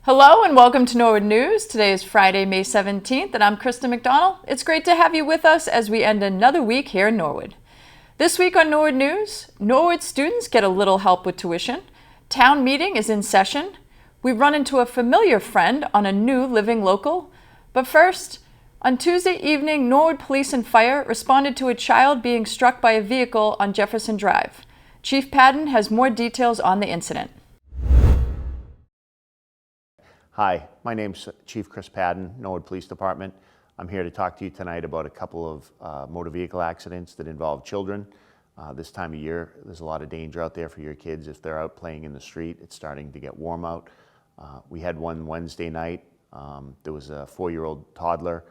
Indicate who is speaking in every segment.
Speaker 1: Hello and welcome to Norwood News. Today is Friday, May 17th, and I'm Krista McDonald. It's great to have you with us as we end another week here in Norwood. This week on Norwood News, Norwood students get a little help with tuition. Town meeting is in session. We run into a familiar friend on a new living local. But first, on Tuesday evening, Norwood Police and Fire responded to a child being struck by a vehicle on Jefferson Drive. Chief Padden has more details on the incident.
Speaker 2: Hi, my name's Chief Chris Padden, Norwood Police Department. I'm here to talk to you tonight about a couple of motor vehicle accidents that involve children. This time of year, there's a lot of danger out there for your kids if they're out playing in the street. It's starting to get warm out. We had one Wednesday night. There was a 4-year-old toddler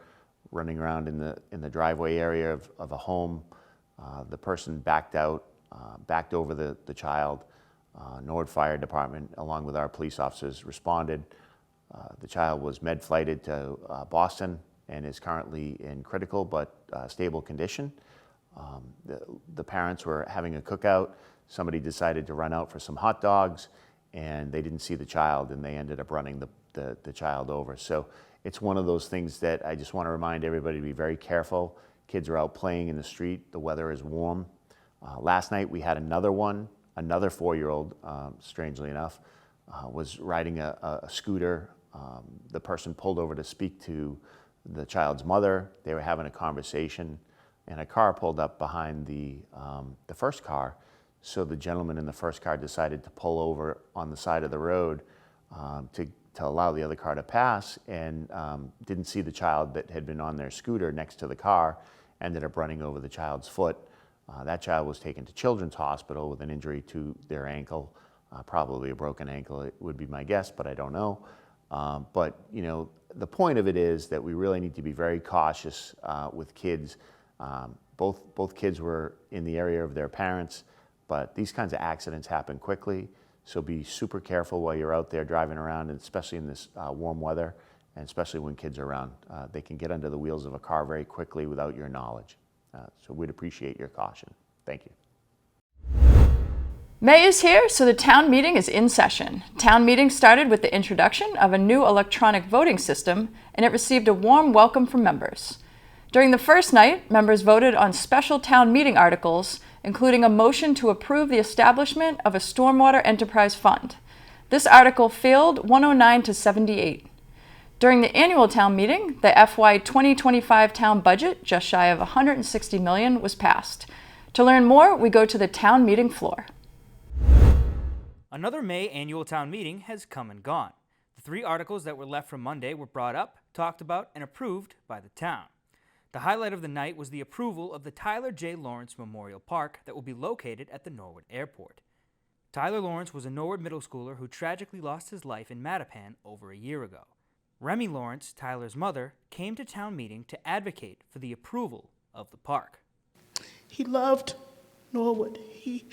Speaker 2: running around in the driveway area of a home. The person backed over the child. Norwood Fire Department, along with our police officers, responded. The child was med-flighted to Boston and is currently in critical but stable condition. The parents were having a cookout. Somebody decided to run out for some hot dogs, and they didn't see the child, and they ended up running the child over. So it's one of those things that I just want to remind everybody to be very careful. Kids are out playing in the street. The weather is warm. Last night we had another 4-year-old, strangely enough, was riding a scooter. The person pulled over to speak to the child's mother. They were having a conversation, and a car pulled up behind the first car. So the gentleman in the first car decided to pull over on the side of the road to allow the other car to pass, and didn't see the child that had been on their scooter next to the car, ended up running over the child's foot. That child was taken to Children's Hospital with an injury to their ankle. Probably a broken ankle, it would be my guess, but I don't know. But you know, the point of it is that we really need to be very cautious with kids. Both kids were in the area of their parents, but these kinds of accidents happen quickly. So be super careful while you're out there driving around, and especially in this warm weather, and especially when kids are around. They can get under the wheels of a car very quickly without your knowledge. So we'd appreciate your caution. Thank you.
Speaker 1: May is here, so the town meeting is in session. Town meeting started with the introduction of a new electronic voting system, and it received a warm welcome from members. During the first night, members voted on special town meeting articles, including a motion to approve the establishment of a stormwater enterprise fund. This article failed 109 to 78. During the annual town meeting, the FY 2025 town budget, just shy of $160 million, was passed. To learn more, we go to the town meeting floor.
Speaker 3: Another May annual town meeting has come and gone. The 3 articles that were left from Monday were brought up, talked about, and approved by the town. The highlight of the night was the approval of the Tyler J. Lawrence Memorial Park that will be located at the Norwood Airport. Tyler Lawrence was a Norwood middle schooler who tragically lost his life in Mattapan over a year ago. Remy Lawrence, Tyler's mother, came to town meeting to advocate for the approval of the park.
Speaker 4: He loved Norwood. He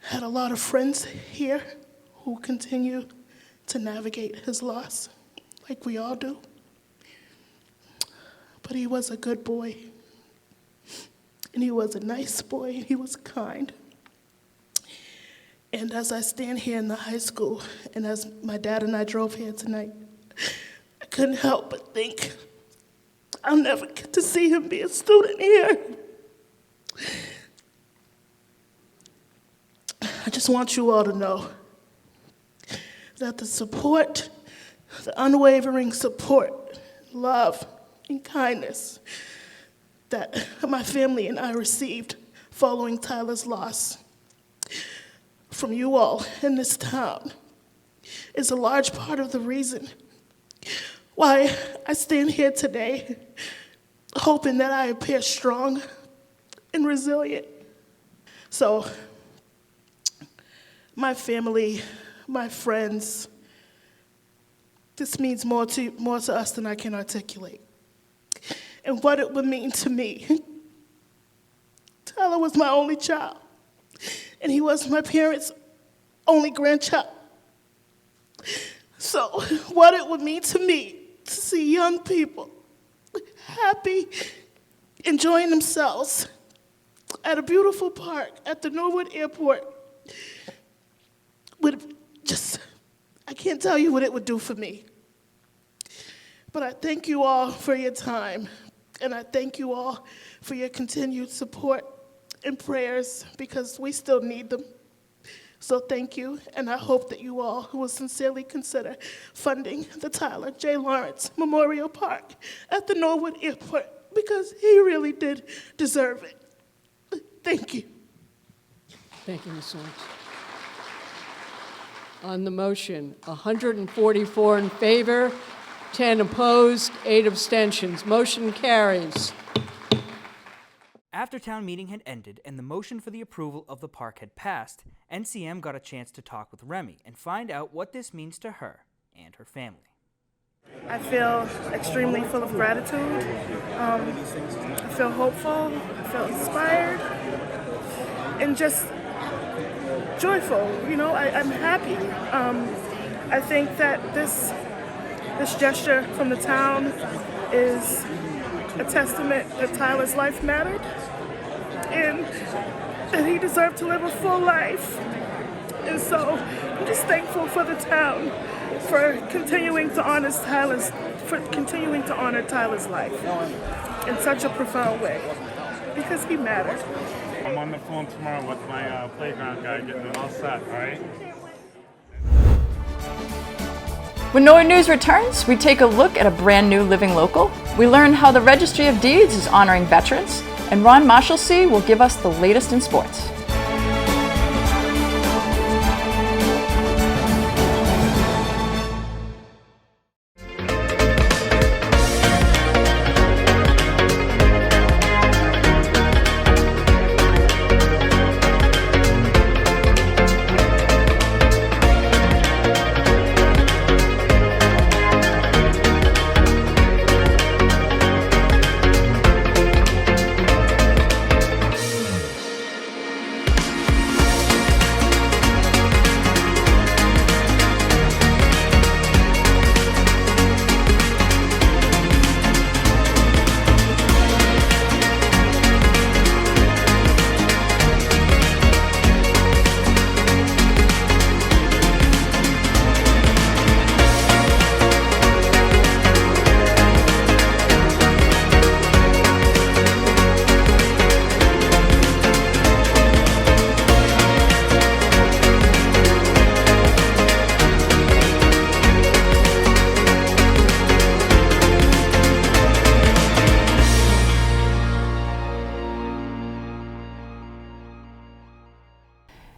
Speaker 4: had a lot of friends here who continue to navigate his loss, like we all do. But he was a good boy, and he was a nice boy, and he was kind. And as I stand here in the high school, and as my dad and I drove here tonight, I couldn't help but think, I'll never get to see him be a student here. I just want you all to know that the support, the unwavering support, love, and kindness that my family and I received following Tyler's loss from you all in this town is a large part of the reason why I stand here today, hoping that I appear strong and resilient. So, my family, my friends, this means more to us than I can articulate. And what it would mean to me. Tyler was my only child, and he was my parents' only grandchild. So what it would mean to me to see young people happy, enjoying themselves at a beautiful park at the Norwood Airport would just I can't tell you what it would do for me. But I thank you all for your time, and I thank you all for your continued support and prayers, because we still need them. So thank you, and I hope that you all will sincerely consider funding the Tyler J. Lawrence Memorial Park at the Norwood Airport, because he really did deserve it. Thank you.
Speaker 5: Thank you, Ms. Lawrence. On the motion, 144 in favor, 10 opposed, 8 abstentions. Motion carries.
Speaker 3: After town meeting had ended and the motion for the approval of the park had passed, NCM got a chance to talk with Remy and find out what this means to her and her family.
Speaker 4: I feel extremely full of gratitude. I feel hopeful. I feel inspired, and just joyful. You know, I'm happy. I think that this gesture from the town is a testament that Tyler's life mattered and that he deserved to live a full life. And so I'm just thankful for the town for continuing to honor Tyler's life in such a profound way, because he mattered.
Speaker 6: I'm on the phone tomorrow with my playground guy getting it all set, all right?
Speaker 1: When Norwood News returns, we take a look at a brand new living local. We learn how the Registry of Deeds is honoring veterans, and Ron Marshalsea will give us the latest in sports.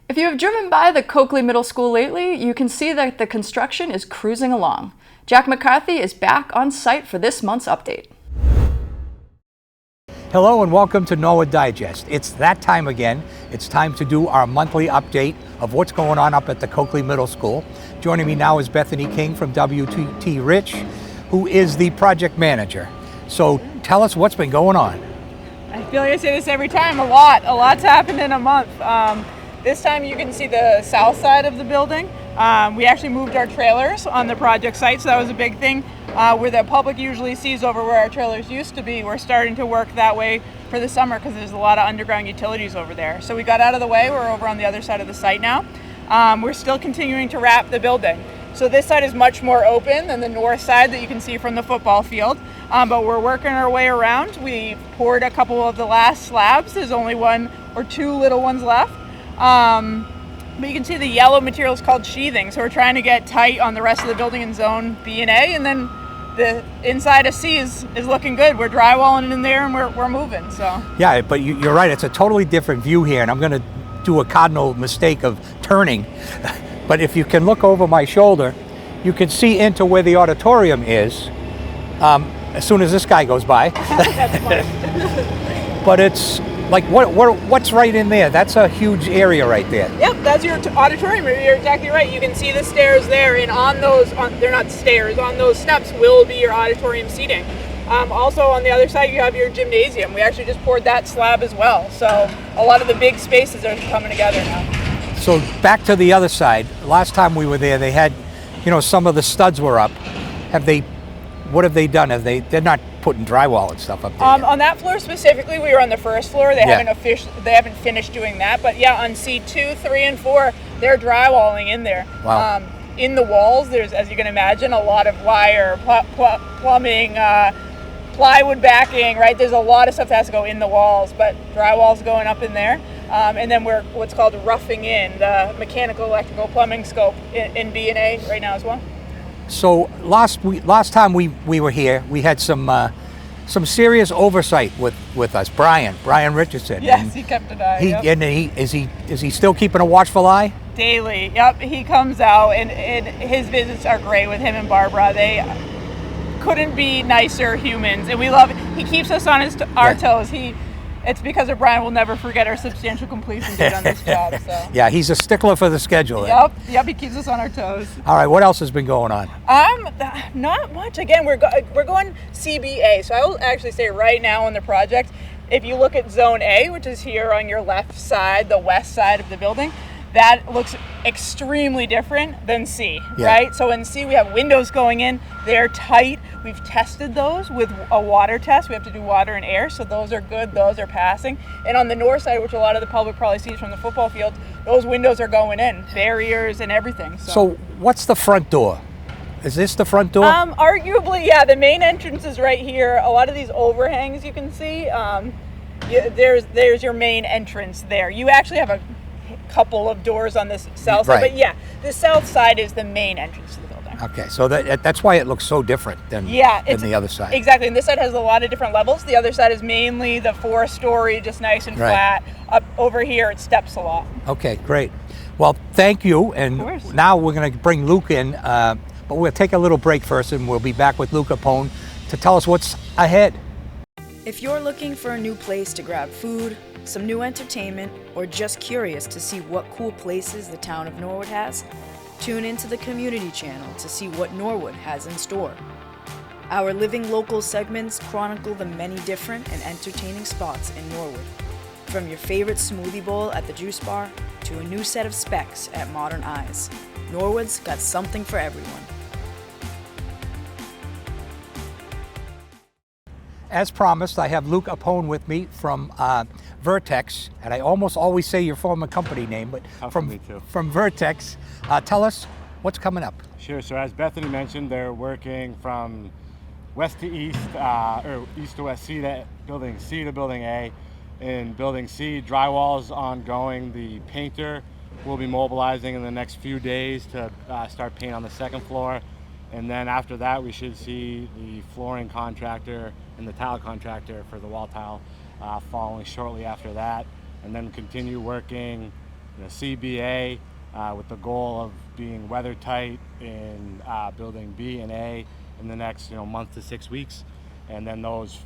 Speaker 1: If you have driven by the Coakley Middle School lately, you can see that the construction is cruising along. Jack McCarthy is back on site for this month's update.
Speaker 7: Hello and welcome to Norwood Digest. It's that time again. It's time to do our monthly update of what's going on up at the Coakley Middle School. Joining me now is Bethany King from WTT Rich, who is the project manager. So tell us what's been going on.
Speaker 8: I feel like I say this every time, a lot's happened in a month. This time you can see the south side of the building. We actually moved our trailers on the project site, so that was a big thing. Where the public usually sees over where our trailers used to be, we're starting to work that way for the summer because there's a lot of underground utilities over there. So we got out of the way, we're over on the other side of the site now. We're still continuing to wrap the building. So this side is much more open than the north side that you can see from the football field. But we're working our way around. We poured a couple of the last slabs. There's only one or two little ones left. But you can see the yellow material is called sheathing, so we're trying to get tight on the rest of the building in zone B and A, and then the inside of C is looking good. We're drywalling in there and we're moving. So
Speaker 7: Yeah, but you're right, it's a totally different view here, and I'm going to do a cardinal mistake of turning. But if you can look over my shoulder, you can see into where the auditorium is as soon as this guy goes by.
Speaker 8: that's fun.
Speaker 7: But it's like, what's right in there? That's a huge area right there.
Speaker 8: Yep, that's your auditorium. You're exactly right. You can see the stairs there, and on those, they're not stairs, on those steps will be your auditorium seating. Also on the other side you have your gymnasium. We actually just poured that slab as well. So a lot of the big spaces are coming together now.
Speaker 7: So back to the other side. Last time we were there, they had, some of the studs were up. What have they done? They're not putting drywall and stuff up there yet.
Speaker 8: On that floor specifically, we were on the first floor. They haven't finished doing that. But yeah, on C2, 3, and 4, they're drywalling in there.
Speaker 7: Wow.
Speaker 8: in the walls, there's, as you can imagine, a lot of wire, plumbing, plywood backing, right? There's a lot of stuff that has to go in the walls, but drywall's going up in there. And then we're what's called roughing in, the mechanical, electrical, plumbing scope in B&A right now as well.
Speaker 7: So last time we were here, we had some serious oversight with us. Brian Richardson.
Speaker 8: Yes, he kept an eye.
Speaker 7: And is he still keeping a watchful eye?
Speaker 8: Daily. Yep, he comes out and his visits are great with him and Barbara. They couldn't be nicer humans, and we love it. He keeps us on our toes. It's because of Brian. We'll never forget our substantial completion date on this job. So.
Speaker 7: Yeah, he's a stickler for the schedule.
Speaker 8: Yep, he keeps us on our toes.
Speaker 7: All right, what else has been going on?
Speaker 8: Not much. Again, we're going CBA. So I will actually say right now on the project, if you look at Zone A, which is here on your left side, the west side of the building, that looks extremely different than C, right? So in C, we have windows going in. They're tight. We've tested those with a water test. We have to do water and air, so those are good. Those are passing. And on the north side, which a lot of the public probably sees from the football field, those windows are going in, barriers and everything.
Speaker 7: So what's the front door? Is this the front door?
Speaker 8: Arguably, yeah. The main entrance is right here. A lot of these overhangs you can see. There's your main entrance there. You actually have a couple of doors on this south side, but yeah, the south side is the main entrance to the building.
Speaker 7: Okay, so that's why it looks so different than the other side.
Speaker 8: Exactly, and this side has a lot of different levels. The other side is mainly the 4-story, just nice and flat. Up over here, it steps a lot.
Speaker 7: Okay, great. Well, thank you, and now we're going to bring Luke in, but we'll take a little break first, and we'll be back with Luke Capone to tell us what's ahead.
Speaker 9: If you're looking for a new place to grab food, some new entertainment, or just curious to see what cool places the town of Norwood has, tune into the community channel to see what Norwood has in store. Our Living Local segments chronicle the many different and entertaining spots in Norwood. From your favorite smoothie bowl at the juice bar to a new set of specs at Modern Eyes, Norwood's got something for everyone.
Speaker 7: As promised, I have Luke Capone with me from Vertex, and I almost always say your former company name, but from Vertex. Tell us what's coming up.
Speaker 6: Sure. So as Bethany mentioned, they're working from west to east, or east to west, building C to building A. In building C, drywall is ongoing. The painter will be mobilizing in the next few days to start paint on the second floor. And then after that, we should see the flooring contractor and the tile contractor for the wall tile following shortly after that. And then continue working CBA with the goal of being weather tight in building B and A in the next month to 6 weeks. And then those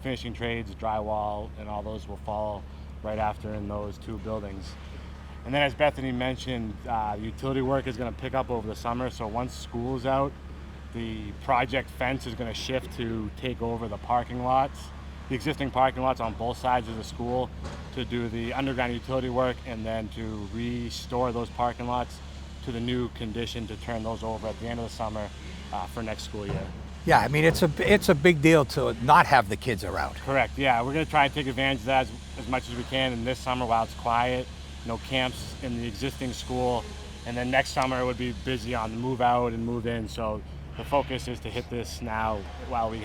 Speaker 6: finishing trades, drywall, and all those will follow right after in those two buildings. And then as Bethany mentioned, utility work is going to pick up over the summer. So once school is out, the project fence is going to shift to take over the parking lots, the existing parking lots on both sides of the school, to do the underground utility work and then to restore those parking lots to the new condition to turn those over at the end of the summer for next school year.
Speaker 7: Yeah, I mean, it's a big deal to not have the kids around.
Speaker 6: Correct, yeah. We're going to try and take advantage of that as much as we can in this summer while it's quiet. No camps in the existing school, and then next summer it would be busy on the move out and move in. So the focus is to hit this now while we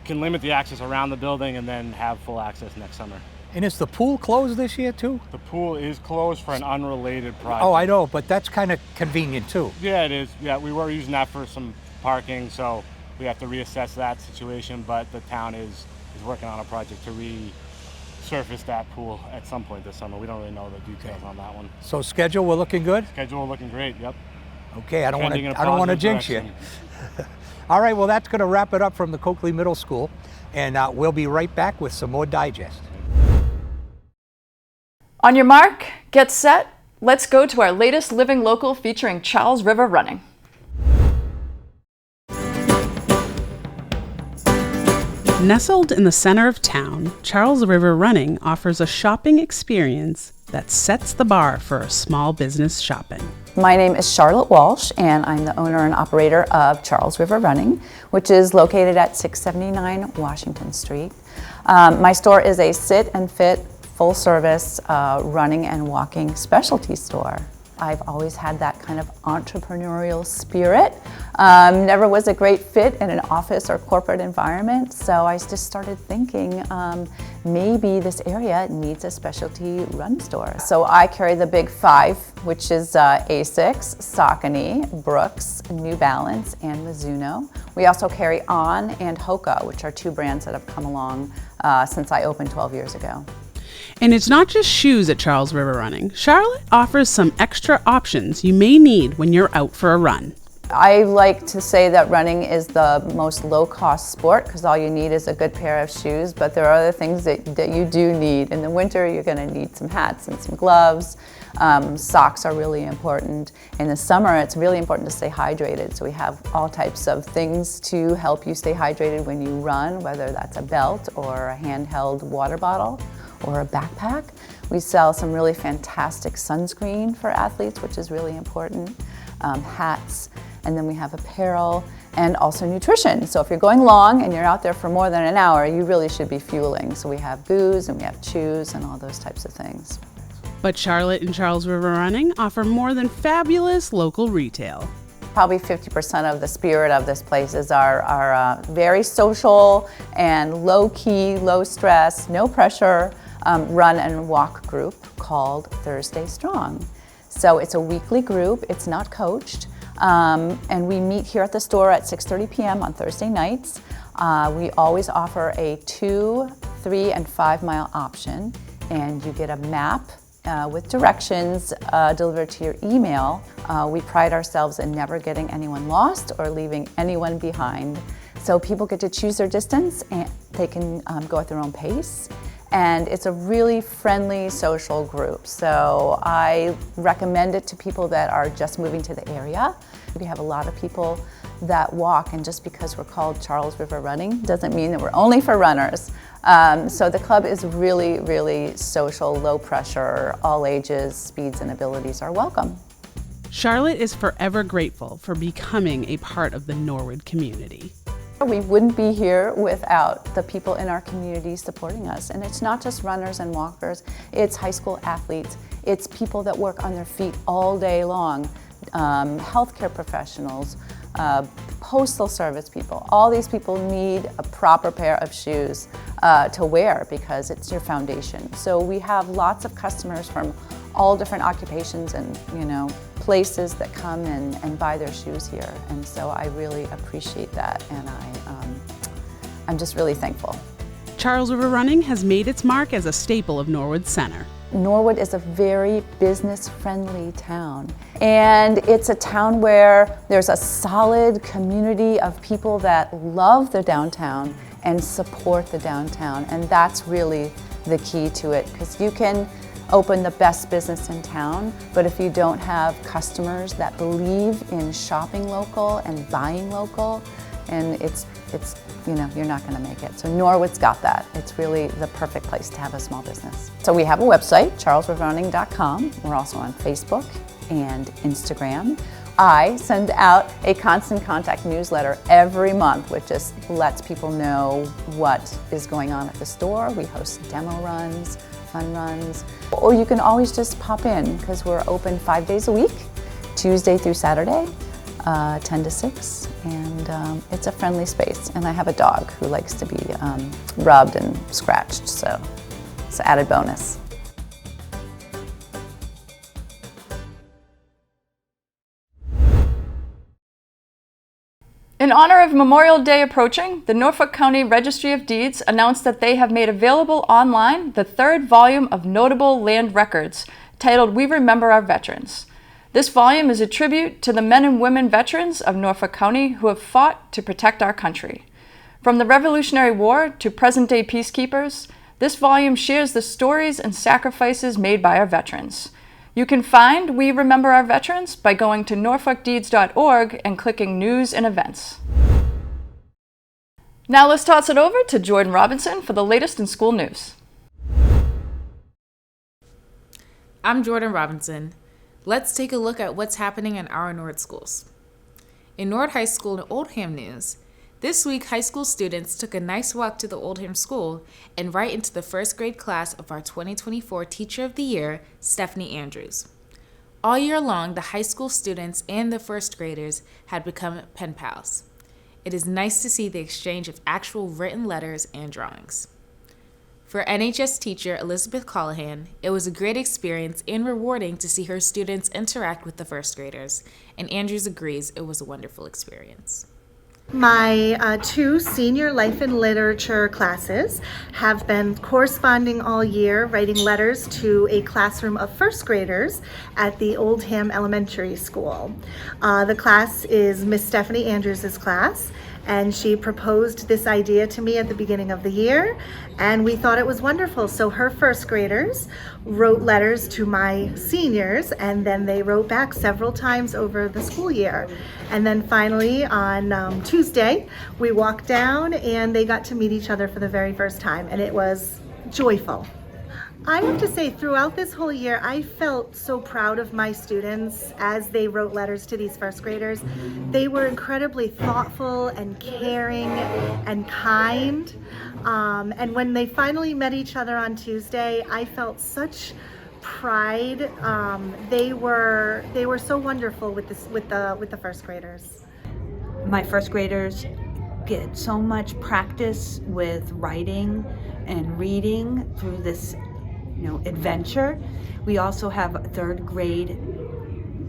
Speaker 6: can limit the access around the building and then have full access next summer.
Speaker 7: And is the pool closed this year too?
Speaker 6: The pool is closed for an unrelated project.
Speaker 7: Oh, I know, but that's kind of convenient too.
Speaker 6: Yeah, it is. Yeah, we were using that for some parking, so we have to reassess that situation, but the town is working on a project to resurface that pool at some point this summer. We don't really know the details on that one.
Speaker 7: So schedule, we're looking good?
Speaker 6: Schedule looking great, yep.
Speaker 7: Okay, I don't want to jinx you. All right, well, that's going to wrap it up from the Coakley Middle School, and we'll be right back with some more digest.
Speaker 1: On your mark, get set, let's go to our latest Living Local featuring Charles River Running.
Speaker 10: Nestled in the center of town, Charles River Running offers a shopping experience that sets the bar for small business shopping.
Speaker 11: My name is Charlotte Walsh, and I'm the owner and operator of Charles River Running, which is located at 679 Washington Street. My store is a sit and fit, full service running and walking specialty store. I've always had that kind of entrepreneurial spirit. Never was a great fit in an office or corporate environment, so I just started thinking maybe this area needs a specialty run store. So I carry the big five, which is Asics, Saucony, Brooks, New Balance, and Mizuno. We also carry On and Hoka, which are two brands that have come along since I opened 12 years ago.
Speaker 10: And it's not just shoes at Charles River Running. Charlotte offers some extra options you may need when you're out for a run.
Speaker 11: I like to say that running is the most low-cost sport because all you need is a good pair of shoes, but there are other things that you do need. In the winter, you're going to need some hats and some gloves. Socks are really important. In the summer, it's really important to stay hydrated, so we have all types of things to help you stay hydrated when you run, whether that's a belt or a handheld water bottle or a backpack. We sell some really fantastic sunscreen for athletes, which is really important, hats, and then we have apparel and also nutrition. So if you're going long and you're out there for more than an hour, you really should be fueling. So we have booze and we have chews and all those types of things.
Speaker 10: But Charlotte and Charles River Running offer more than fabulous local retail.
Speaker 11: Probably 50% of the spirit of this place is our very social and low-key, low-stress, no pressure run and walk group called Thursday Strong. So it's a weekly group, it's not coached, and we meet here at the store at 6:30 p.m. on Thursday nights. We always offer a 2, 3, and 5 mile option, and you get a map with directions delivered to your email. We pride ourselves in never getting anyone lost or leaving anyone behind. So people get to choose their distance and they can go at their own pace. And it's a really friendly social group. So I recommend it to people that are just moving to the area. We have a lot of people that walk, and just because we're called Charles River Running doesn't mean that we're only for runners. So the club is really, really social, low pressure, all ages, speeds, and abilities are welcome.
Speaker 10: Charlotte is forever grateful for becoming a part of the Norwood community.
Speaker 11: We wouldn't be here without the people in our community supporting us. And it's not just runners and walkers, it's high school athletes, it's people that work on their feet all day long, healthcare professionals, postal service people. All these people need a proper pair of shoes to wear because it's your foundation. So we have lots of customers from all different occupations and places that come and buy their shoes here. And so I really appreciate that, and I'm just really thankful.
Speaker 10: Charles River Running has made its mark as a staple of Norwood Center.
Speaker 11: Norwood is a very business-friendly town, and it's a town where there's a solid community of people that love the downtown and support the downtown, and that's really the key to it, because you can open the best business in town, but if you don't have customers that believe in shopping local and buying local, and it's you're not going to make it. So Norwood's got that. It's really the perfect place to have a small business. So we have a website, charlesriverrunning.com. We're also on Facebook and Instagram. I send out a constant contact newsletter every month, which just lets people know what is going on at the store. We host demo runs, fun runs, or you can always just pop in because we're open 5 days a week, Tuesday through Saturday, 10 to 6, and it's a friendly space. And I have a dog who likes to be rubbed and scratched, so it's an added bonus.
Speaker 1: In honor of Memorial Day approaching, the Norfolk County Registry of Deeds announced that they have made available online the 3rd volume of Notable Land Records, titled We Remember Our Veterans. This volume is a tribute to the men and women veterans of Norfolk County who have fought to protect our country. From the Revolutionary War to present-day peacekeepers, this volume shares the stories and sacrifices made by our veterans. You can find We Remember Our Veterans by going to norfolkdeeds.org and clicking News and Events. Now let's toss it over to Jordan Robinson for the latest in school news.
Speaker 12: I'm Jordan Robinson. Let's take a look at what's happening in our Norwood schools. In Norwood High School and Oldham news, this week high school students took a nice walk to the Oldham School and right into the first grade class of our 2024 Teacher of the Year, Stephanie Andrews. All year long, the high school students and the first graders had become pen pals. It is nice to see the exchange of actual written letters and drawings. For NHS teacher Elizabeth Callahan, it was a great experience and rewarding to see her students interact with the first graders, and Andrews agrees it was a wonderful experience.
Speaker 13: My two senior life and literature classes have been corresponding all year, writing letters to a classroom of first graders at the Oldham Elementary School. The class is Miss Stephanie Andrews' class, and she proposed this idea to me at the beginning of the year, and we thought it was wonderful. So her first graders wrote letters to my seniors, and then they wrote back several times over the school year. And then finally on Tuesday, we walked down and they got to meet each other for the very first time, and it was joyful. I have to say, throughout this whole year, I felt so proud of my students as they wrote letters to these first graders. They were incredibly thoughtful and caring and kind. And when they finally met each other on Tuesday, I felt such pride. They were so wonderful with the first graders.
Speaker 14: My first graders get so much practice with writing and reading through this adventure. We also have third grade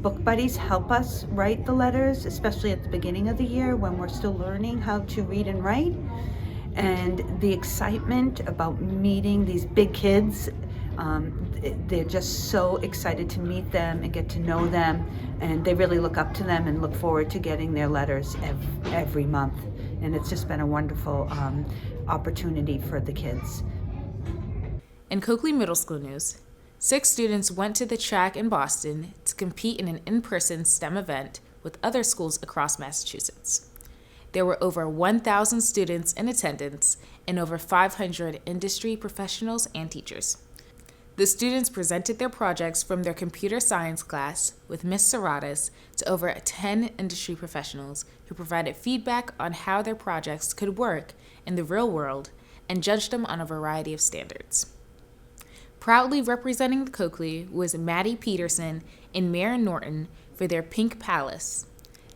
Speaker 14: book buddies help us write the letters, especially at the beginning of the year when we're still learning how to read and write. And the excitement about meeting these big kids, they're just so excited to meet them and get to know them, and they really look up to them and look forward to getting their letters every month. And it's just been a wonderful opportunity for the kids.
Speaker 12: In Coakley Middle School news, 6 students went to the track in Boston to compete in an in-person STEM event with other schools across Massachusetts. There were over 1,000 students in attendance and over 500 industry professionals and teachers. The students presented their projects from their computer science class with Ms. Serratas to over 10 industry professionals who provided feedback on how their projects could work in the real world and judged them on a variety of standards. Proudly representing the Coakley was Maddie Peterson and Maren Norton for their Pink Palace,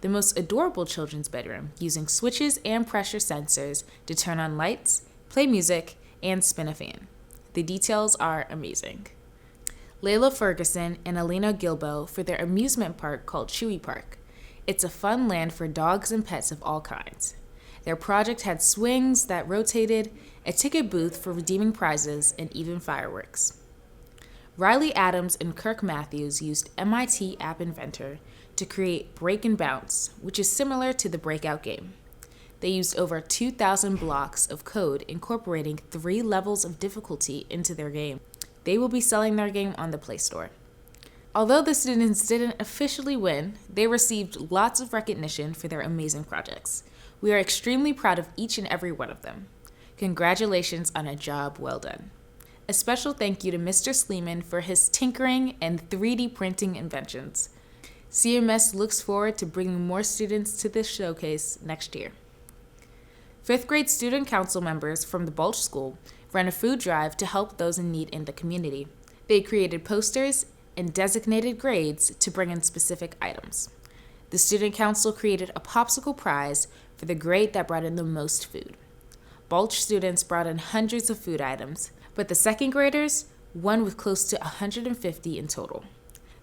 Speaker 12: the most adorable children's bedroom, using switches and pressure sensors to turn on lights, play music, and spin a fan. The details are amazing. Layla Ferguson and Alina Gilbo for their amusement park called Chewy Park. It's a fun land for dogs and pets of all kinds. Their project had swings that rotated, a ticket booth for redeeming prizes, and even fireworks. Riley Adams and Kirk Matthews used MIT App Inventor to create Break and Bounce, which is similar to the Breakout game. They used over 2,000 blocks of code incorporating 3 levels of difficulty into their game. They will be selling their game on the Play Store. Although the students didn't officially win, they received lots of recognition for their amazing projects. We are extremely proud of each and every one of them. Congratulations on a job well done. A special thank you to Mr. Sleeman for his tinkering and 3D printing inventions. CMS looks forward to bringing more students to this showcase next year. 5th grade student council members from the Balch School ran a food drive to help those in need in the community. They created posters and designated grades to bring in specific items. The student council created a popsicle prize for the grade that brought in the most food. Balch students brought in hundreds of food items, but the 2nd graders won with close to 150 in total.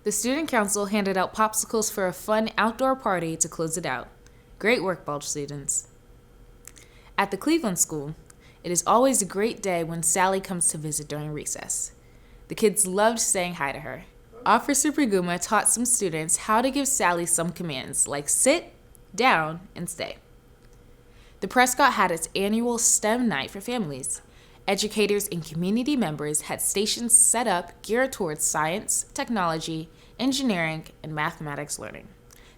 Speaker 12: The student council handed out popsicles for a fun outdoor party to close it out. Great work, Balch students. At the Cleveland School, it is always a great day when Sally comes to visit during recess. The kids loved saying hi to her. Officer Briguma taught some students how to give Sally some commands like sit, down, and stay. The Prescott had its annual STEM night for families. Educators and community members had stations set up geared towards science, technology, engineering, and mathematics learning.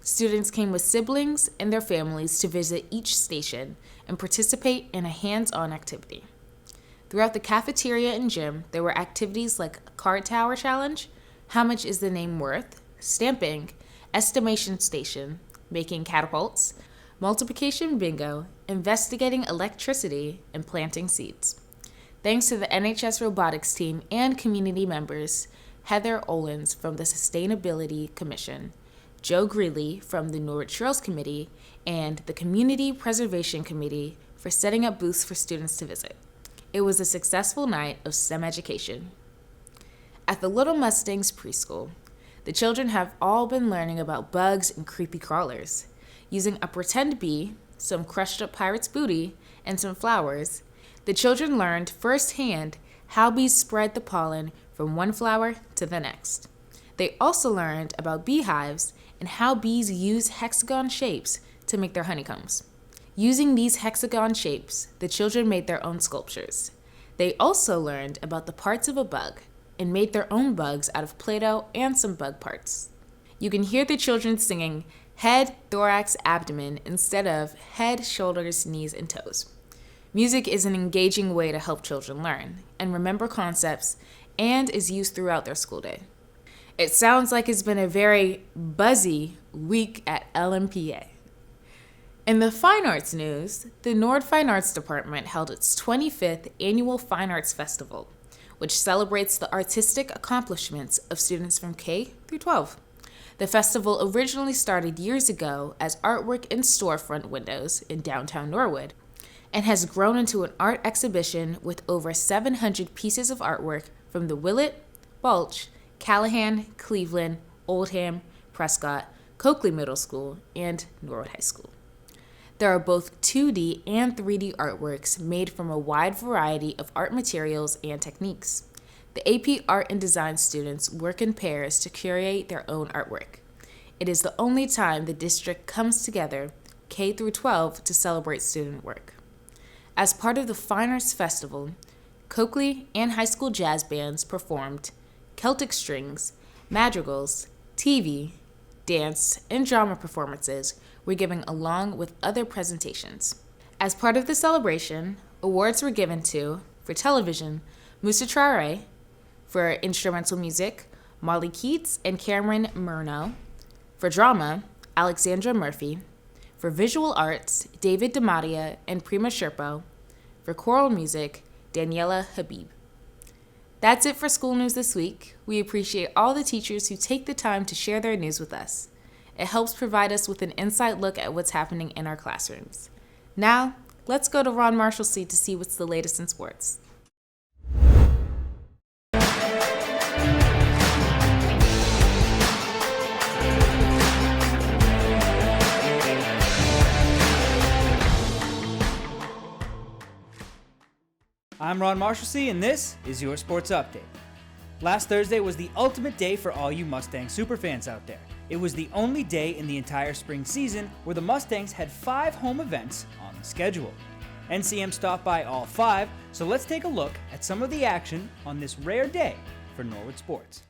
Speaker 12: Students came with siblings and their families to visit each station and participate in a hands-on activity. Throughout the cafeteria and gym, there were activities like a card tower challenge, how much is the name worth, stamping, estimation station, making catapults, multiplication bingo, investigating electricity, and planting seeds. Thanks to the NHS robotics team and community members, Heather Olens from the Sustainability Commission, Joe Greeley from the Norwood Trails Committee, and the Community Preservation Committee for setting up booths for students to visit. It was a successful night of STEM education. At the Little Mustangs preschool, the children have all been learning about bugs and creepy crawlers. Using a pretend bee, some crushed up pirate's booty, and some flowers, the children learned firsthand how bees spread the pollen from one flower to the next. They also learned about beehives and how bees use hexagon shapes to make their honeycombs. Using these hexagon shapes, the children made their own sculptures. They also learned about the parts of a bug and made their own bugs out of Play-Doh and some bug parts. You can hear the children singing head, thorax, abdomen instead of head, shoulders, knees, and toes. Music is an engaging way to help children learn and remember concepts and is used throughout their school day. It sounds like it's been a very buzzy week at LMPA. In the fine arts news, the Norwood Fine Arts Department held its 25th Annual Fine Arts Festival, which celebrates the artistic accomplishments of students from K through 12. The festival originally started years ago as artwork in storefront windows in downtown Norwood and has grown into an art exhibition with over 700 pieces of artwork from the Willett, Balch, Callahan, Cleveland, Oldham, Prescott, Coakley Middle School, and Norwood High School. There are both 2D and 3D artworks made from a wide variety of art materials and techniques. The AP Art and Design students work in pairs to curate their own artwork. It is the only time the district comes together, K through 12, to celebrate student work. As part of the Fine Arts Festival, Coakley and high school jazz bands performed Celtic strings, madrigals, TV, dance, and drama performances were given along with other presentations. As part of the celebration, awards were given to, for television, Moussa Traoré, for instrumental music, Molly Keats and Cameron Murno, for drama, Alexandra Murphy, for visual arts, David DiMattia and Prima Sherpo, for choral music, Daniela Habib. That's it for school news this week. We appreciate all the teachers who take the time to share their news with us. It helps provide us with an inside look at what's happening in our classrooms. Now, let's go to Ron Marshalsea to see what's the latest in sports.
Speaker 3: I'm Ron Marshalsea, and this is your Sports Update. Last Thursday was the ultimate day for all you Mustang superfans out there. It was the only day in the entire spring season where the Mustangs had 5 home events on the schedule. NCM stopped by all 5, so let's take a look at some of the action on this rare day for Norwood sports.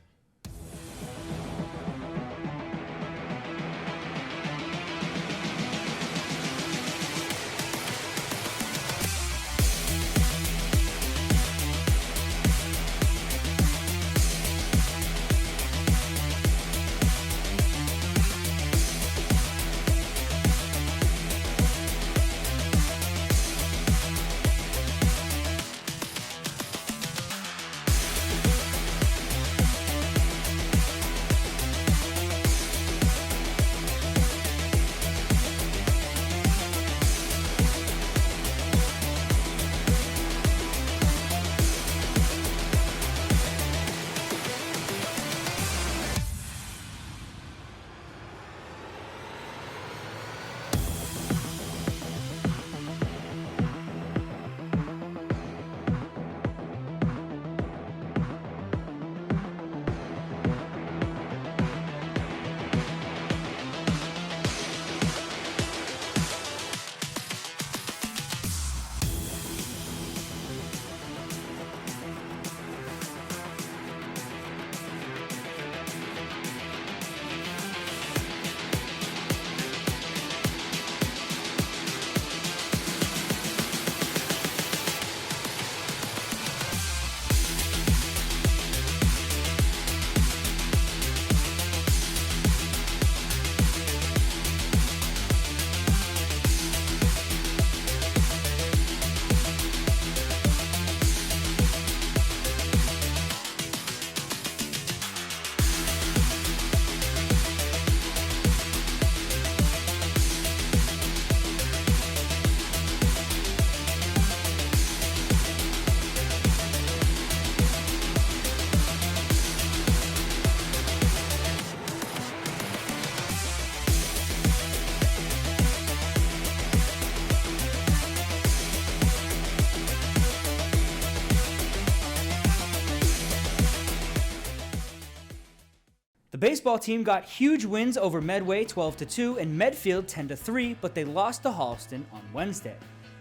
Speaker 3: baseball team got huge wins over Medway 12-2 and Medfield 10-3, but they lost to Holliston on Wednesday.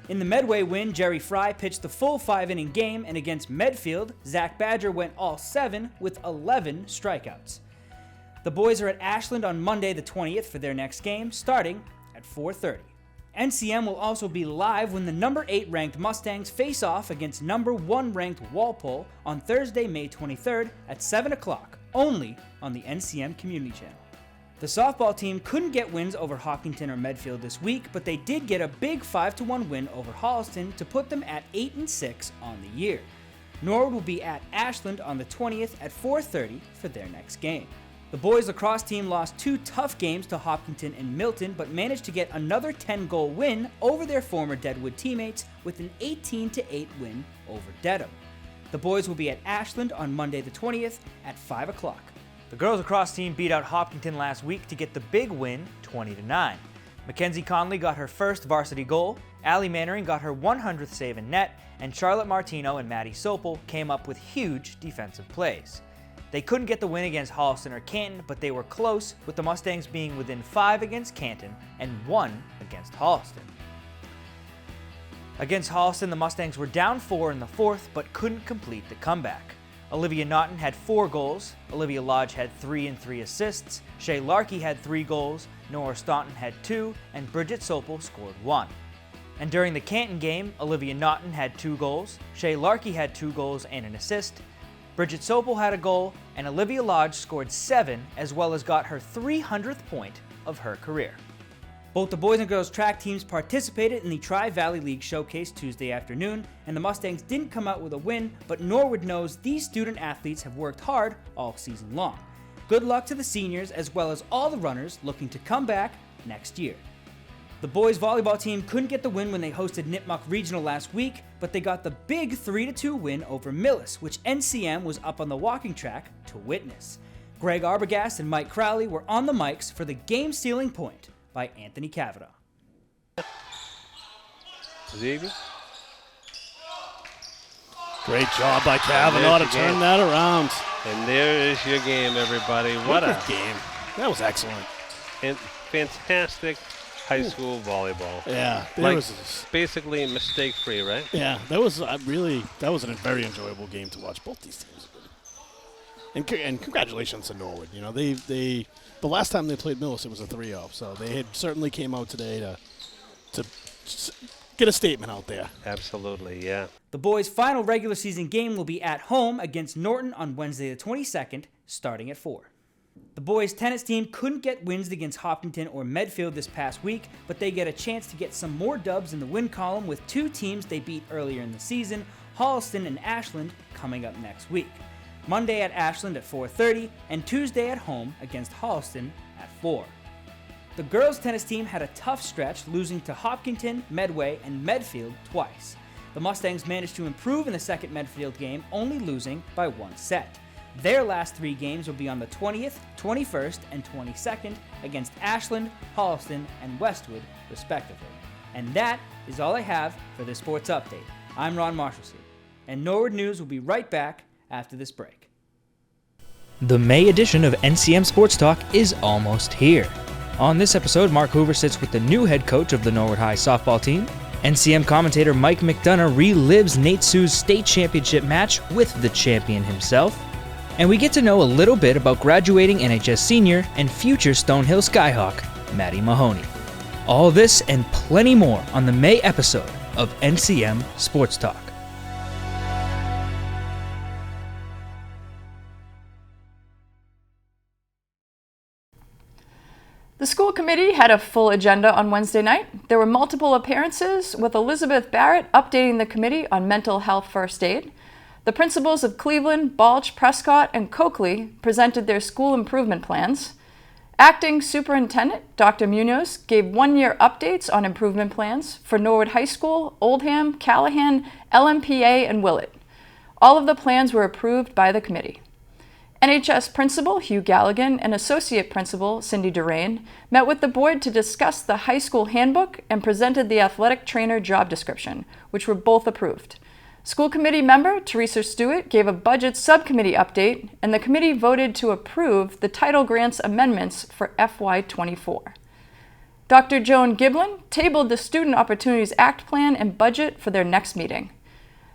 Speaker 3: In the Medway win, Jerry Fry pitched the full 5-inning game, and against Medfield, Zach Badger went all 7 with 11 strikeouts. The boys are at Ashland on Monday the 20th for their next game, starting at 4:30. NCM will also be live when the number 8 ranked Mustangs face off against number 1 ranked Walpole on Thursday, May 23rd at 7 o'clock, only on the NCM Community Channel. The softball team couldn't get wins over Hopkinton or Medfield this week, but they did get a big 5-1 win over Holliston to put them at 8-6 on the year. Norwood will be at Ashland on the 20th at 4:30 for their next game. The boys lacrosse team lost 2 tough games to Hopkinton and Milton, but managed to get another 10-goal win over their former Deadwood teammates with an 18-8 win over Dedham. The boys will be at Ashland on Monday the 20th at 5 o'clock. The girls lacrosse team beat out Hopkinton last week to get the big win, 20-9. Mackenzie Conley got her first varsity goal, Allie Mannering got her 100th save in net, and Charlotte Martino and Maddie Sopel came up with huge defensive plays. They couldn't get the win against Holliston or Canton, but they were close, with the Mustangs being within 5 against Canton and 1 against Holliston. Against Holliston, the Mustangs were down 4 in the 4th, but couldn't complete the comeback. Olivia Naughton had 4 goals, Olivia Lodge had 3 and 3 assists, Shay Larkey had 3 goals, Nora Staunton had 2, and Bridget Sopel scored 1. And during the Canton game, Olivia Naughton had 2 goals, Shay Larkey had 2 goals and an assist, Bridget Sopel had a goal, and Olivia Lodge scored 7, as well as got her 300th point of her career. Both the boys and girls track teams participated in the Tri-Valley League Showcase Tuesday afternoon, and the Mustangs didn't come out with a win, but Norwood knows these student athletes have worked hard all season long. Good luck to the seniors as well as all the runners looking to come back next year. The boys volleyball team couldn't get the win when they hosted Nipmuc Regional last week, but they got the big 3-2 win over Millis, which NCM was up on the walking track to witness. Greg Arbogast and Mike Crowley were on the mics for the game-sealing point by Anthony Cavanaugh.
Speaker 15: Great job by Cavanaugh to turn that around.
Speaker 16: And there is your game, everybody. What a
Speaker 15: game. That was excellent.
Speaker 16: And fantastic high school volleyball.
Speaker 15: Yeah.
Speaker 16: Basically mistake-free, right?
Speaker 15: Yeah, that was a very enjoyable game to watch. Both these teams. And congratulations to Norwood. You know, the last time they played Millis, it was a 3-0. So they had certainly came out today to get a statement out there.
Speaker 16: Absolutely, yeah.
Speaker 3: The boys' final regular season game will be at home against Norton on Wednesday the 22nd, starting at 4. The boys' tennis team couldn't get wins against Hopkinton or Medfield this past week, but they get a chance to get some more dubs in the win column with 2 teams they beat earlier in the season, Holliston and Ashland, coming up next week. Monday at Ashland at 4:30, and Tuesday at home against Holliston at 4. The girls' tennis team had a tough stretch, losing to Hopkinton, Medway, and Medfield twice. The Mustangs managed to improve in the second Medfield game, only losing by 1 set. Their last 3 games will be on the 20th, 21st, and 22nd against Ashland, Holliston, and Westwood, respectively. And that is all I have for this sports update. I'm Ron Marshallseed, and Norwood News will be right back after this break. The May edition of NCM Sports Talk is almost here. On this episode, Mark Hoover sits with the new head coach of the Norwood High softball team. NCM commentator Mike McDonough relives Nate Sue's state championship match with the champion himself. And we get to know a little bit about graduating NHS senior and future Stonehill Skyhawk, Maddie Mahoney. All this and plenty more on the May episode of NCM Sports Talk.
Speaker 1: The school committee had a full agenda on Wednesday night. There were multiple appearances, with Elizabeth Barrett updating the committee on mental health first aid. The principals of Cleveland, Balch, Prescott, and Coakley presented their school improvement plans. Acting Superintendent Dr. Munoz gave one-year updates on improvement plans for Norwood High School, Oldham, Callahan, LMPA, and Willett. All of the plans were approved by the committee. NHS Principal Hugh Galligan and Associate Principal Cindy Durain met with the board to discuss the high school handbook and presented the athletic trainer job description, which were both approved. School committee member Teresa Stewart gave a budget subcommittee update, and the committee voted to approve the title grants amendments for FY24. Dr. Joan Giblin tabled the Student Opportunities Act plan and budget for their next meeting.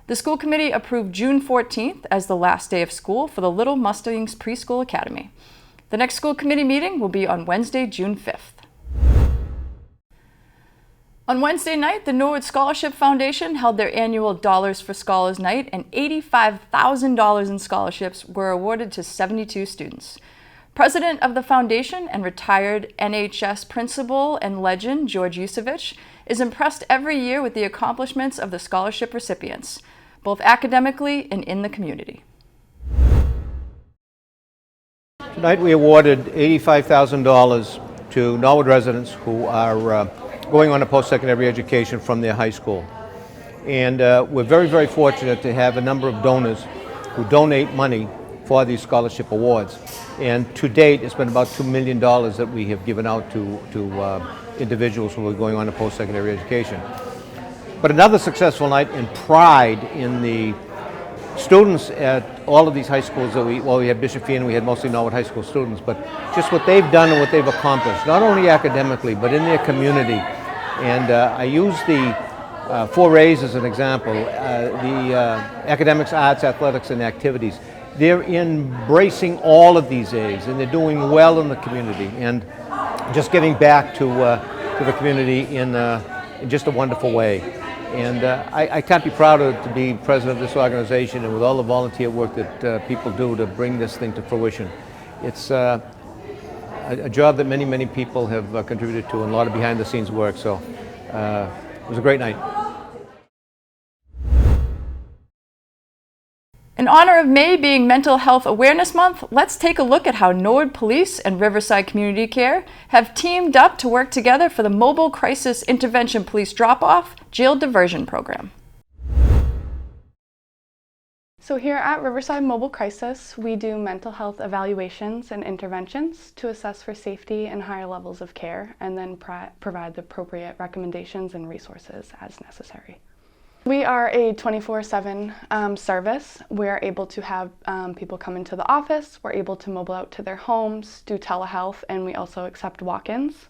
Speaker 1: The school committee approved June 14th as the last day of school for the Little Mustangs Preschool Academy. The next school committee meeting will be on Wednesday, June 5th. On Wednesday night, the Norwood Scholarship Foundation held their annual Dollars for Scholars Night, and $85,000 in scholarships were awarded to 72 students. President of the foundation and retired NHS principal and legend George Yusevich is impressed every year with the accomplishments of the scholarship recipients, both academically and in the community.
Speaker 17: Tonight we awarded $85,000 to Norwood residents who are going on a post-secondary education from their high school. And we're very, very fortunate to have a number of donors who donate money for these scholarship awards. And to date, it's been about $2 million that we have given out to individuals who are going on a post-secondary education. But another successful night and pride in the students at all of these high schools that we had Bishop Fee and we had mostly Norwood High School students, but just what they've done and what they've accomplished, not only academically, but in their community. And I use the 4 A's as an example, the academics, arts, athletics, and activities. They're embracing all of these A's, and they're doing well in the community, and just giving back to the community in just a wonderful way. And I can't be prouder to be president of this organization, and with all the volunteer work that people do to bring this thing to fruition. It's a job that many, many people have contributed to, and a lot of behind-the-scenes work. So it was a great night.
Speaker 1: In honor of May being Mental Health Awareness Month, let's take a look at how Norwood Police and Riverside Community Care have teamed up to work together for the Mobile Crisis Intervention Police Drop-Off Jail Diversion Program.
Speaker 18: So here at Riverside Mobile Crisis, we do mental health evaluations and interventions to assess for safety and higher levels of care, and then provide the appropriate recommendations and resources as necessary. We are a 24/7 service. We're able to have people come into the office. We're able to mobile out to their homes, do telehealth, and we also accept walk-ins.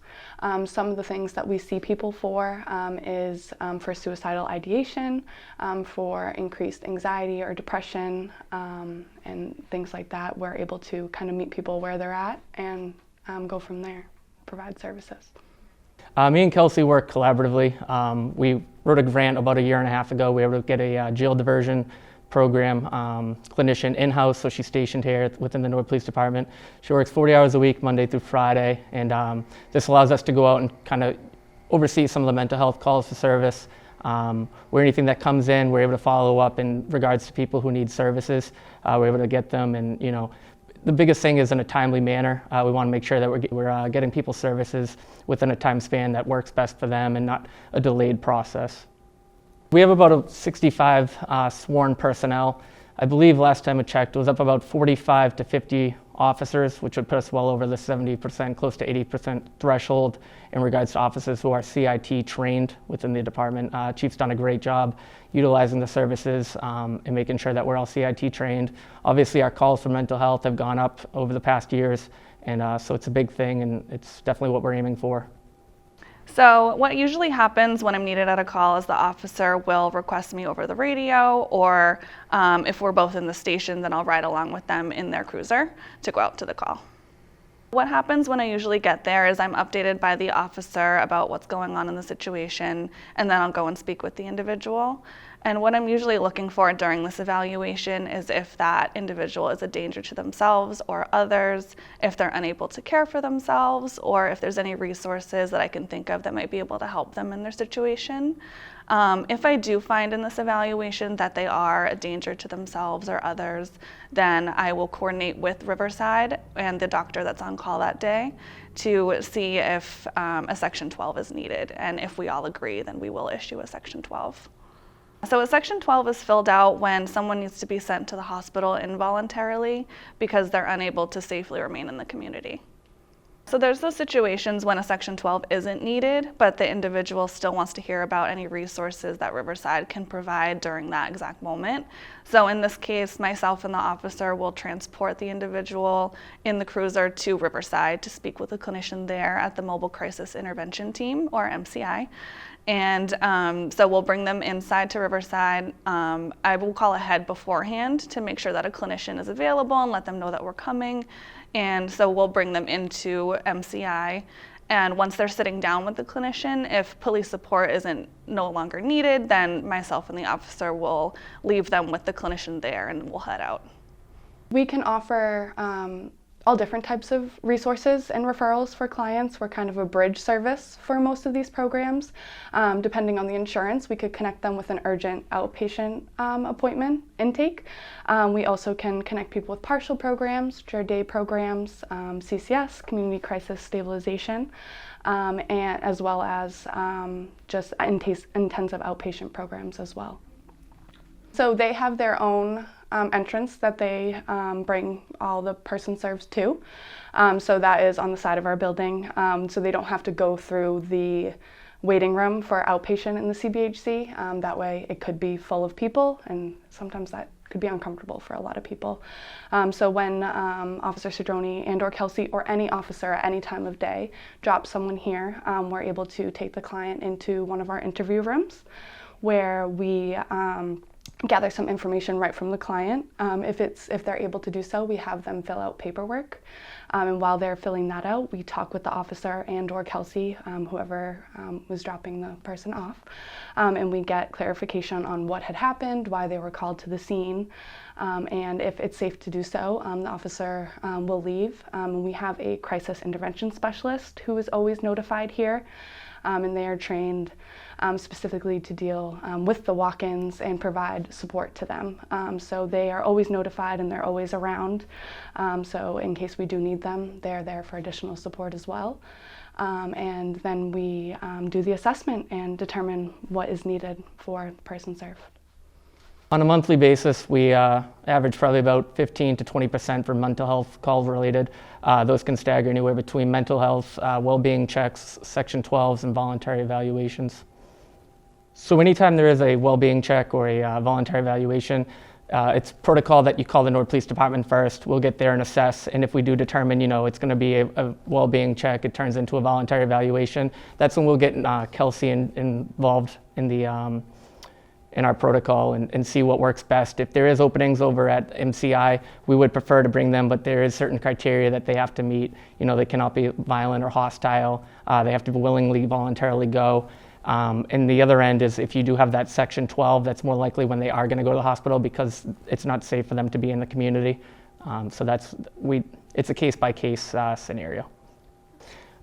Speaker 18: Some of the things that we see people for is for suicidal ideation, for increased anxiety or depression, and things like that. We're able to kind of meet people where they're at and go from there, provide services.
Speaker 19: Me and Kelsey work collaboratively. We wrote a grant about 1.5 years ago. We were able to get a jail diversion program clinician in-house, so she's stationed here within the Norwood Police Department. She works 40 hours a week, Monday through Friday, and this allows us to go out and kind of oversee some of the mental health calls for service. Where anything that comes in, we're able to follow up in regards to people who need services. We're able to get them, and the biggest thing is in a timely manner. We want to make sure that we're getting people services within a time span that works best for them and not a delayed process. We have about 65 sworn personnel. I believe last time I checked, it was up about 45 to 50 officers, which would put us well over the 70%, close to 80% threshold in regards to officers who are CIT trained within the department. Chief's done a great job utilizing the services and making sure that we're all CIT trained. Obviously, our calls for mental health have gone up over the past years, and so it's a big thing, and it's definitely what we're aiming for.
Speaker 20: So what usually happens when I'm needed at a call is the officer will request me over the radio, or if we're both in the station, then I'll ride along with them in their cruiser to go out to the call. What happens when I usually get there is I'm updated by the officer about what's going on in the situation, and then I'll go and speak with the individual. And what I'm usually looking for during this evaluation is if that individual is a danger to themselves or others, if they're unable to care for themselves, or if there's any resources that I can think of that might be able to help them in their situation. If I do find in this evaluation that they are a danger to themselves or others, then I will coordinate with Riverside and the doctor that's on call that day to see if a Section 12 is needed. And if we all agree, then we will issue a Section 12. So a Section 12 is filled out when someone needs to be sent to the hospital involuntarily because they're unable to safely remain in the community. So there's those situations when a Section 12 isn't needed, but the individual still wants to hear about any resources that Riverside can provide during that exact moment. So in this case, myself and the officer will transport the individual in the cruiser to Riverside to speak with a clinician there at the Mobile Crisis Intervention Team, or MCI. And so we'll bring them inside to Riverside. I will call ahead beforehand to make sure that a clinician is available and let them know that we're coming. And so we'll bring them into MCI. And once they're sitting down with the clinician, if police support isn't no longer needed, then myself and the officer will leave them with the clinician there and we'll head out.
Speaker 18: We can offer all different types of resources and referrals for clients. We're kind of a bridge service for most of these programs. Depending on the insurance, we could connect them with an urgent outpatient appointment intake. We also can connect people with partial programs, which are day programs, CCS, Community Crisis Stabilization, and as well as just intensive outpatient programs as well. So they have their own entrance that they bring all the person serves to. So that is on the side of our building. So they don't have to go through the waiting room for outpatient in the CBHC. That way it could be full of people, and sometimes that could be uncomfortable for a lot of people. So when Officer Cedrone and or Kelsey or any officer at any time of day drops someone here, we're able to take the client into one of our interview rooms where we gather some information right from the client. If they're able to do so, we have them fill out paperwork. And while they're filling that out, we talk with the officer and or Kelsey, whoever was dropping the person off, and we get clarification on what had happened, why they were called to the scene, and if it's safe to do so, the officer will leave. We have a crisis intervention specialist who is always notified here, and they are trained specifically to deal with the walk-ins and provide support to them. So they are always notified and they're always around. So in case we do need them, they're there for additional support as well. And then we do the assessment and determine what is needed for the person served.
Speaker 19: On a monthly basis, we average probably about 15 to 20% for mental health calls related. Those can stagger anywhere between mental health, well-being checks, Section 12s, and voluntary evaluations. So anytime there is a well-being check or a voluntary evaluation, it's protocol that you call the Norwood Police Department first. We'll get there and assess, and if we do determine, it's going to be a well-being check, it turns into a voluntary evaluation. That's when we'll get Kelsey involved in the in our protocol and see what works best. If there is openings over at MCI, we would prefer to bring them, but there is certain criteria that they have to meet. They cannot be violent or hostile. They have to willingly, voluntarily go. And the other end is if you do have that Section 12, that's more likely when they are going to go to the hospital because it's not safe for them to be in the community. So it's a case-by-case scenario.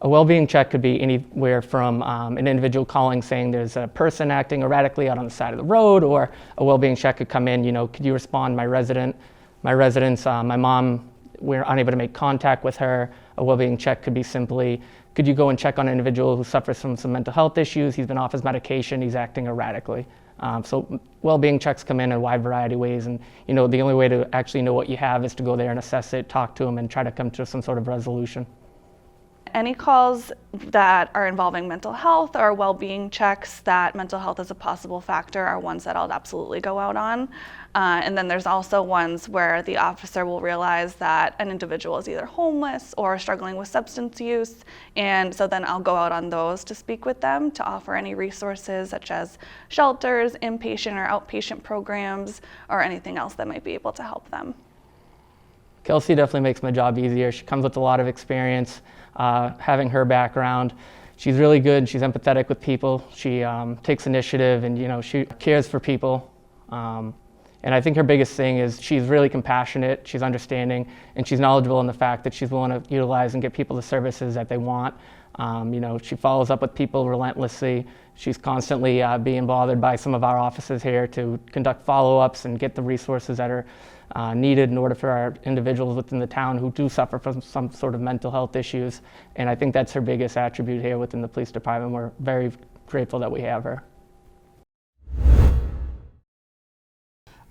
Speaker 19: A well-being check could be anywhere from an individual calling saying there's a person acting erratically out on the side of the road, or a well-being check could come in, could you respond, my residence, my mom, we're unable to make contact with her. A well-being check could be simply, could you go and check on an individual who suffers from some mental health issues, he's been off his medication, he's acting erratically. So well-being checks come in a wide variety of ways, and the only way to actually know what you have is to go there and assess it, talk to them, and try to come to some sort of resolution.
Speaker 20: Any calls that are involving mental health or well-being checks that mental health is a possible factor are ones that I'll absolutely go out on. And then there's also ones where the officer will realize that an individual is either homeless or struggling with substance use. And so then I'll go out on those to speak with them to offer any resources such as shelters, inpatient or outpatient programs, or anything else that might be able to help them.
Speaker 19: Kelsey definitely makes my job easier. She comes with a lot of experience. Having her background, she's really good. She's empathetic with people. She takes initiative, and she cares for people. And I think her biggest thing is she's really compassionate. She's understanding, and she's knowledgeable in the fact that she's willing to utilize and get people the services that they want. She follows up with people relentlessly. She's constantly being bothered by some of our officers here to conduct follow-ups and get the resources that are needed in order for our individuals within the town who do suffer from some sort of mental health issues. And I think that's her biggest attribute here within the police department. We're very grateful that we have her.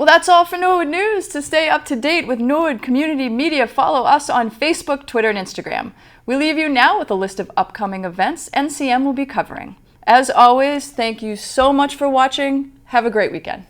Speaker 1: Well, that's all for Norwood News. To stay up to date with Norwood Community Media, follow us on Facebook, Twitter, and Instagram. We leave you now with a list of upcoming events NCM will be covering. As always, thank you so much for watching. Have a great weekend.